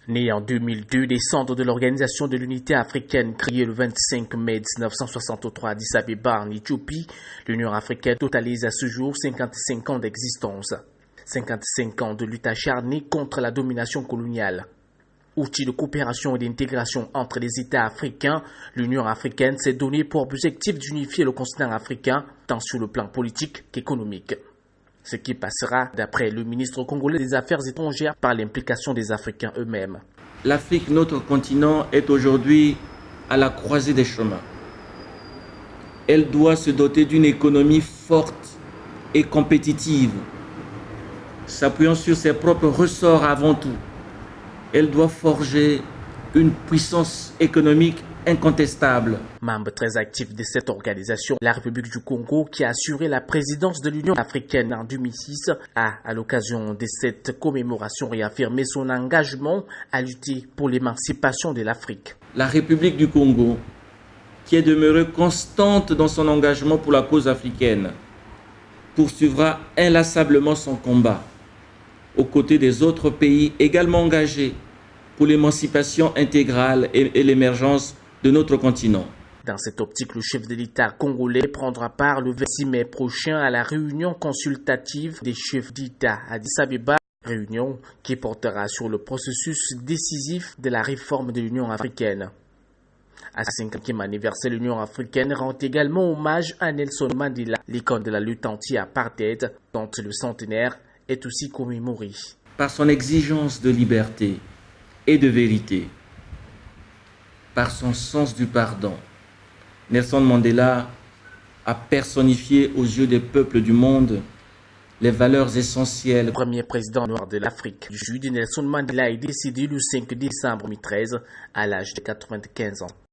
Né en 2002 des centres de l'Organisation de l'Unité africaine créée le 25 mai 1963 à Addis Abeba en Éthiopie, l'Union africaine totalise à ce jour 55 ans d'existence. 55 ans de lutte acharnée contre la domination coloniale. Outil de coopération et d'intégration entre les États africains, l'Union africaine s'est donné pour objectif d'unifier le continent africain, tant sur le plan politique qu'économique. Ce qui passera, d'après le ministre congolais des Affaires étrangères, par l'implication des Africains eux-mêmes. L'Afrique, notre continent, est aujourd'hui à la croisée des chemins. Elle doit se doter d'une économie forte et compétitive, s'appuyant sur ses propres ressorts avant tout. Elle doit forger une puissance économique incontestable. Membre très actif de cette organisation, la République du Congo, qui a assuré la présidence de l'Union africaine en 2006, a, à l'occasion de cette commémoration, réaffirmé son engagement à lutter pour l'émancipation de l'Afrique. La République du Congo, qui est demeurée constante dans son engagement pour la cause africaine, poursuivra inlassablement son combat aux côtés des autres pays également engagés pour l'émancipation intégrale et l'émergence de notre continent. Dans cette optique, le chef de l'État congolais prendra part le 26 mai prochain à la réunion consultative des chefs d'État à Addis Abeba, réunion qui portera sur le processus décisif de la réforme de l'Union africaine. À ce 50e anniversaire, l'Union africaine rend également hommage à Nelson Mandela, l'icône de la lutte anti-apartheid, dont le centenaire est aussi commémoré. Par son exigence de liberté et de vérité, par son sens du pardon, Nelson Mandela a personnifié aux yeux des peuples du monde les valeurs essentielles. Le premier président noir de l'Afrique du Sud, Nelson Mandela, est décédé le 5 décembre 2013 à l'âge de 95 ans.